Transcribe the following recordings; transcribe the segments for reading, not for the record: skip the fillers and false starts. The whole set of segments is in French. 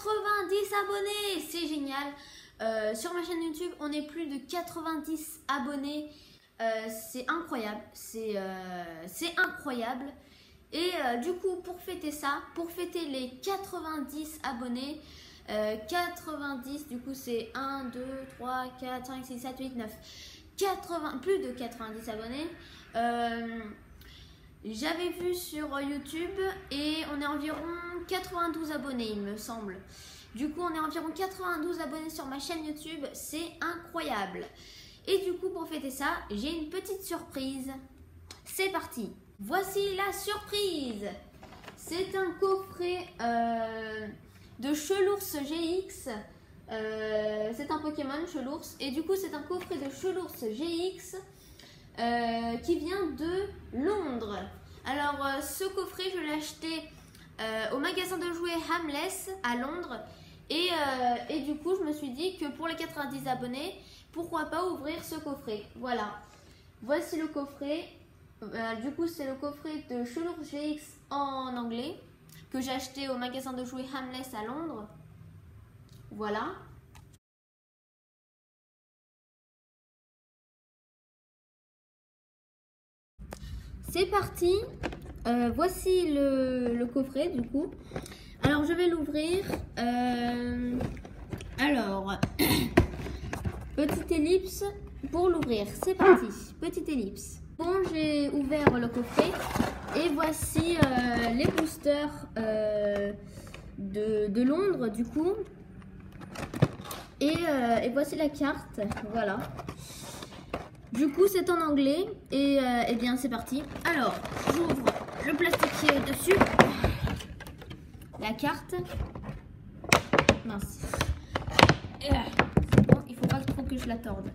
90 abonnés, c'est génial. Sur ma chaîne YouTube, on est plus de 90 abonnés. C'est incroyable, c'est incroyable. Et du coup, pour fêter ça, pour fêter les 90 abonnés, 90, du coup c'est 1, 2, 3, 4, 5, 6, 7, 8, 9, 80, plus de 90 abonnés. J'avais vu sur YouTube et on est environ 92 abonnés, il me semble. Du coup, on est environ 92 abonnés sur ma chaîne YouTube, c'est incroyable. Et du coup, pour fêter ça, j'ai une petite surprise. C'est parti. Voici la surprise. C'est un coffret de Chelours GX. C'est un Pokémon Chelours. Et du coup, c'est un coffret de Chelours GX qui vient de Londres. Alors, ce coffret, je l'ai acheté au magasin de jouets Hamless à Londres. Et du coup, je me suis dit que pour les 90 abonnés, pourquoi pas ouvrir ce coffret. Voilà. Voici le coffret. Du coup, c'est le coffret de Chelours GX en anglais que j'ai acheté au magasin de jouets Hamless à Londres. Voilà. C'est parti. Voici le coffret du coup. Alors, je vais l'ouvrir. Alors, petite ellipse pour l'ouvrir. C'est parti. Petite ellipse. Bon, j'ai ouvert le coffret et voici les boosters de Londres du coup. Et voici la carte. Voilà. Du coup, c'est en anglais et bien c'est parti. Alors, j'ouvre le plastique dessus. La carte. Mince. C'est bon, il faut pas trop que je la torde.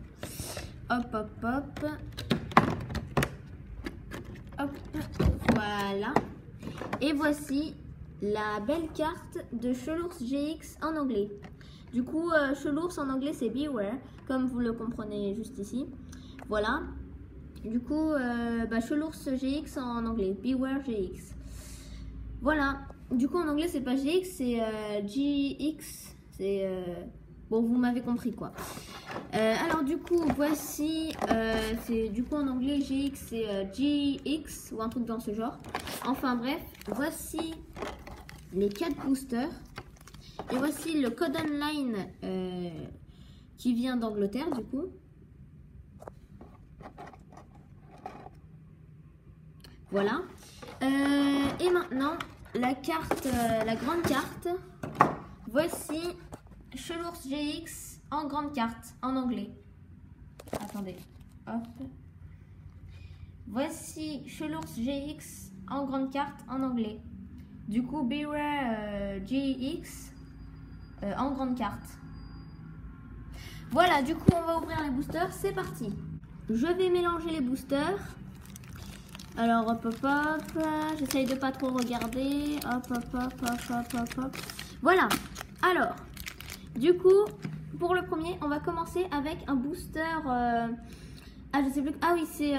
Hop, hop, hop. Hop, voilà. Et voici la belle carte de Chelours GX en anglais. Du coup, Chelours en anglais c'est Beware, comme vous le comprenez juste ici. Voilà. Du coup, Chelours GX en anglais, Beware GX. Voilà. Du coup, en anglais c'est pas GX, c'est GX. C'est bon, vous m'avez compris quoi. Alors du coup, voici, c'est du coup en anglais GX, c'est GX ou un truc dans ce genre. Enfin bref, voici les 4 boosters. Et voici le code online qui vient d'Angleterre du coup. Voilà. Et maintenant, la carte, la grande carte. Voici Chelours GX en grande carte, en anglais. Attendez, hop. Voici Chelours GX en grande carte, en anglais. Du coup, Beware GX en grande carte. Voilà, du coup, on va ouvrir les boosters. C'est parti. Je vais mélanger les boosters. Alors, hop, hop, hop. J'essaye de pas trop regarder. Hop, hop, hop, hop, hop, hop, hop. Voilà. Alors, du coup, pour le premier, on va commencer avec un booster. Je sais plus. Ah oui, c'est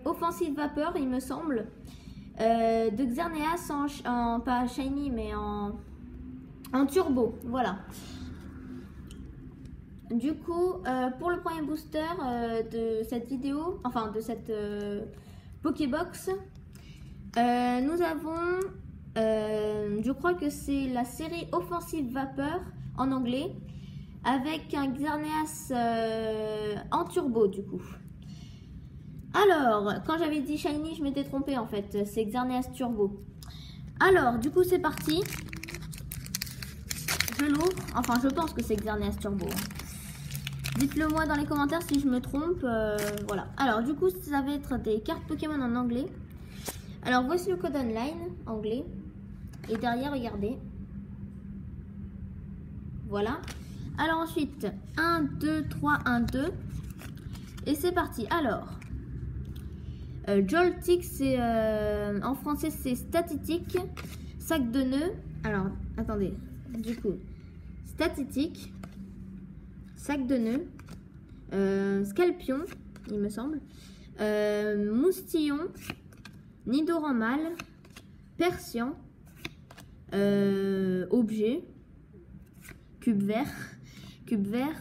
Offensive Vapeur, il me semble. De Xerneas en pas shiny, mais en turbo. Voilà. Du coup, pour le premier booster de cette vidéo, enfin de cette Pokébox, nous avons, je crois que c'est la série Offensive Vapeur en anglais, avec un Xerneas en turbo du coup. Alors, quand j'avais dit shiny, je m'étais trompée en fait, c'est Xerneas turbo. Alors, du coup c'est parti. Je l'ouvre, enfin je pense que c'est Xerneas turbo. Dites-le moi dans les commentaires si je me trompe. Voilà. Alors du coup ça va être des cartes Pokémon en anglais. Alors voici le code online anglais. Et derrière regardez. Voilà. Alors ensuite 1, 2, 3, 1, 2. Et c'est parti. Alors Joltik c'est en français c'est Statistique. Sac de nœuds. Alors attendez. Du coup Statistique. Sac de nœuds, Scalpion, il me semble, Moustillon, Nidoran mâle, Persian, Objet, cube vert.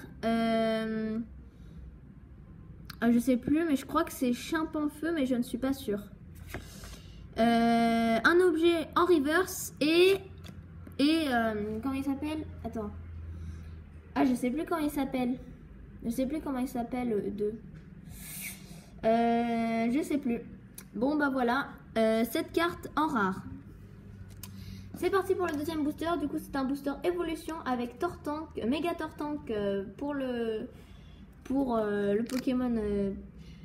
Je sais plus, mais je crois que c'est Chimpanfeu, mais je ne suis pas sûre. Un objet en reverse et comment il s'appelle? Attends. Ah, je sais plus comment il s'appelle. Je sais plus comment il s'appelle, je sais plus. Bon, bah voilà. Cette carte en rare. C'est parti pour le deuxième booster. Du coup, c'est un booster évolution avec Tortank, Méga Tortank pour le Pokémon.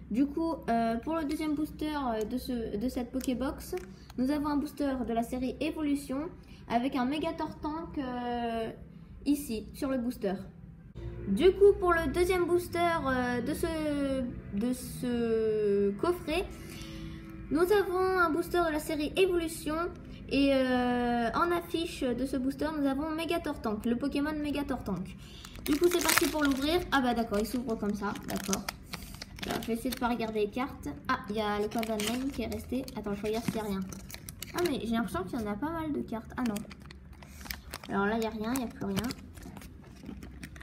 Du coup, pour le deuxième booster de cette Pokébox, nous avons un booster de la série évolution avec un Méga Tortank ici sur le booster. Du coup, pour le deuxième booster de ce coffret, nous avons un booster de la série évolution. Et en affiche de ce booster, nous avons Méga Tortank, le Pokémon Méga Tortank. Du coup, c'est parti pour l'ouvrir. Ah bah d'accord, il s'ouvre comme ça, d'accord. Alors, je vais essayer de pas regarder les cartes. Ah, il y a le code online qui est resté. Attends, je regarde s'il n'y a rien. Ah, mais j'ai l'impression qu'il y en a pas mal de cartes. Ah non. Alors là, il n'y a rien, il n'y a plus rien.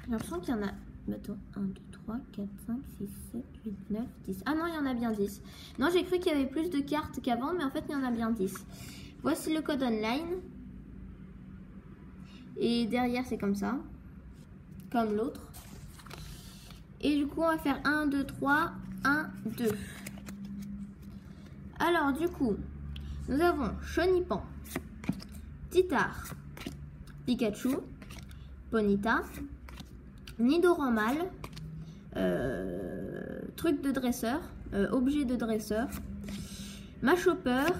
J'ai l'impression qu'il y en a... Attends, 1, 2, 3, 4, 5, 6, 7, 8, 9, 10. Ah non, il y en a bien 10. Non, j'ai cru qu'il y avait plus de cartes qu'avant, mais en fait, il y en a bien 10. Voici le code online. Et derrière, c'est comme ça. Comme l'autre. Et du coup, on va faire 1, 2, 3, 1, 2. Alors, du coup, nous avons Chenipan, Titar, Pikachu, Ponyta, Nidoran truc de dresseur, objet de dresseur, Machopper,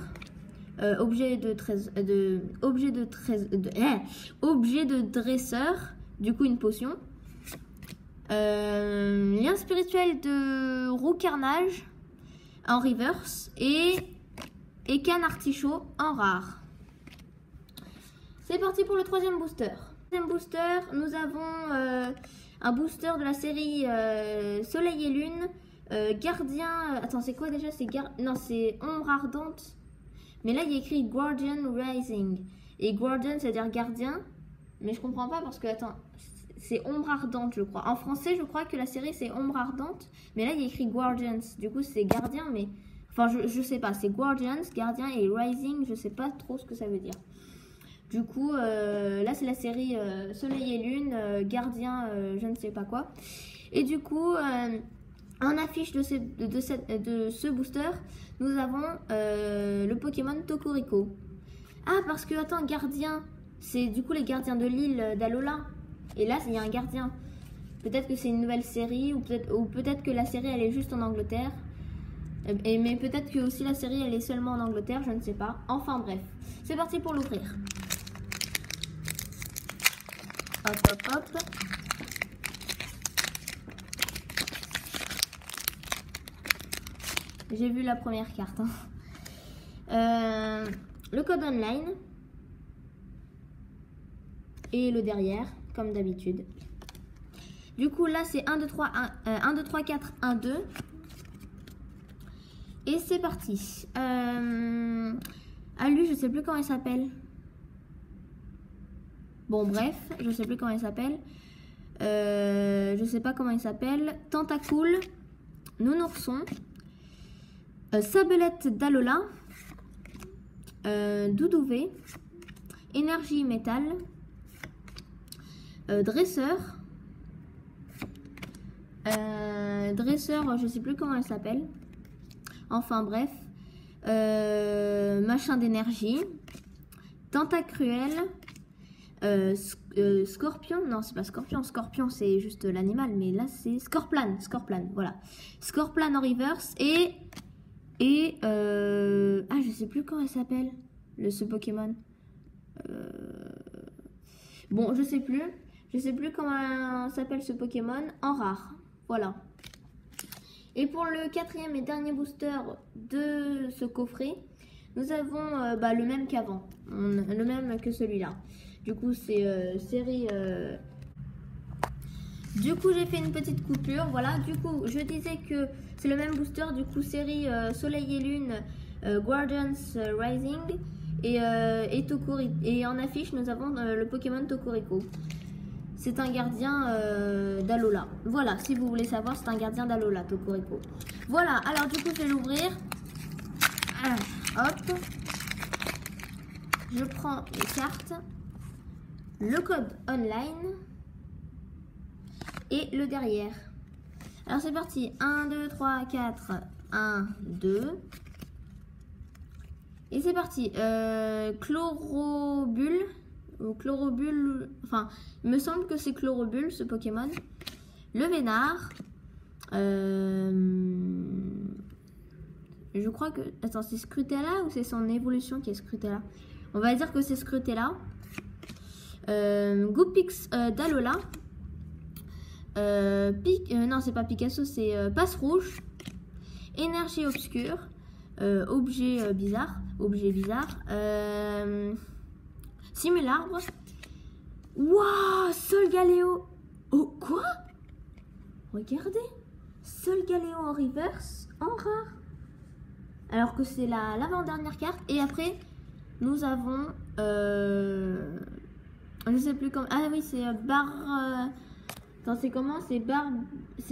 objet de dresseur, du coup une potion, lien spirituel de roue carnage en reverse et canne artichaut en rare. C'est parti pour le troisième booster. Troisième booster, nous avons un booster de la série Soleil et Lune, Gardien. Attends, c'est quoi déjà? Non, c'est Ombre Ardente. Mais là, il y a écrit Guardian Rising. Et Guardian, c'est-à-dire gardien. Mais je comprends pas parce que, attends, c'est Ombre Ardente, je crois. En français, je crois que la série, c'est Ombre Ardente. Mais là, il y a écrit Guardians. Du coup, c'est gardien, mais... Enfin, je sais pas. C'est Guardians, gardien et Rising. Je sais pas trop ce que ça veut dire. Du coup, là, c'est la série Soleil et Lune, gardien, je ne sais pas quoi. Et du coup... en affiche de ce booster, nous avons le Pokémon Toguriko. Ah, parce que, attends, gardien, c'est du coup les gardiens de l'île d'Alola. Et là, il y a un gardien. Peut-être que c'est une nouvelle série, ou peut-être que la série, elle est juste en Angleterre. Mais peut-être que aussi la série, elle est seulement en Angleterre, je ne sais pas. Enfin, bref. C'est parti pour l'ouvrir. Hop, hop, hop. J'ai vu la première carte. Le code online. Et le derrière, comme d'habitude. Du coup, là, c'est 1, 2, 3, 1, 2, 3, 4, 1, 2. Et c'est parti. Ah, lui, je sais plus comment il s'appelle. Bon, bref, je sais plus comment il s'appelle. Je sais pas comment il s'appelle. Tentacool, Nounourson. Sabelette d'Alola, Doudouvé, Énergie Métal, Dresseur, je sais plus comment elle s'appelle. Enfin bref, Machin d'énergie, Tentacruel, Scorpion, non c'est pas Scorpion, Scorpion c'est juste l'animal, mais là c'est Scorplan, voilà. Scorplan en reverse ah, je sais plus comment elle s'appelle, ce Pokémon. Bon, je sais plus comment s'appelle ce Pokémon en rare. Voilà. Et pour le quatrième et dernier booster de ce coffret, nous avons le même qu'avant, le même que celui-là. Du coup, c'est série. Du coup, j'ai fait une petite coupure. Voilà. Du coup, je disais que c'est le même booster. Du coup, série Soleil et Lune, Guardians Rising et en affiche, nous avons le Pokémon Toguriko. c'est un gardien d'Alola. Voilà, si vous voulez savoir, c'est un gardien d'Alola, Tocorico. Voilà, alors du coup, je vais l'ouvrir. Hop. Je prends les cartes, le code online et le derrière. Alors c'est parti. 1, 2, 3, 4. 1, 2. Et c'est parti. Chlorobule. Ou Chlorobule. Enfin, il me semble que c'est Chlorobule ce Pokémon. Le Vénard. Je crois que... Attends, c'est Scrutella ou c'est son évolution qui est Scrutella? On va dire que c'est Scrutella. Goopix d'Alola. Non, c'est pas Picasso, c'est Passe Rouge. Énergie obscure. Objet bizarre. Simularbre. Waouh, Solgaleo. Oh, quoi? Regardez. Solgaleo en reverse, en rare. Alors que c'est l'avant-dernière carte. Et après, nous avons... je sais plus comment... Ah oui, c'est Attends, c'est comment? C'est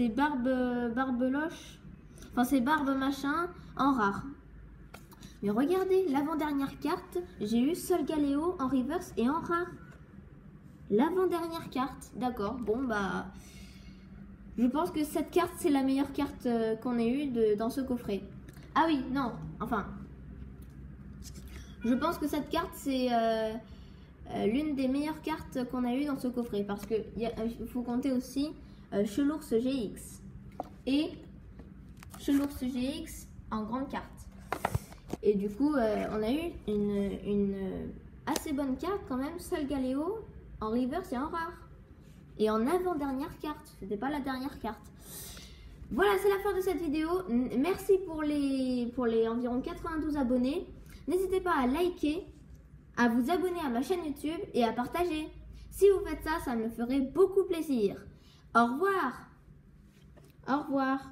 Barbeloche. Enfin, c'est Barbe machin en rare. Mais regardez, l'avant-dernière carte, j'ai eu Solgaleo en reverse et en rare. L'avant-dernière carte, d'accord. Bon, bah... Je pense que cette carte, c'est la meilleure carte qu'on ait eue dans ce coffret. Ah oui, non, enfin... Je pense que cette carte, c'est l'une des meilleures cartes qu'on a eues dans ce coffret. Parce qu'il faut compter aussi Chelours GX. Et Chelours GX en grande carte. Et du coup, on a eu une assez bonne carte quand même. Solgaleo en reverse et en rare. Et en avant-dernière carte. C'était pas la dernière carte. Voilà, c'est la fin de cette vidéo. Merci pour les environ 92 abonnés. N'hésitez pas à liker, à vous abonner à ma chaîne YouTube et à partager. Si vous faites ça, ça me ferait beaucoup plaisir. Au revoir. Au revoir.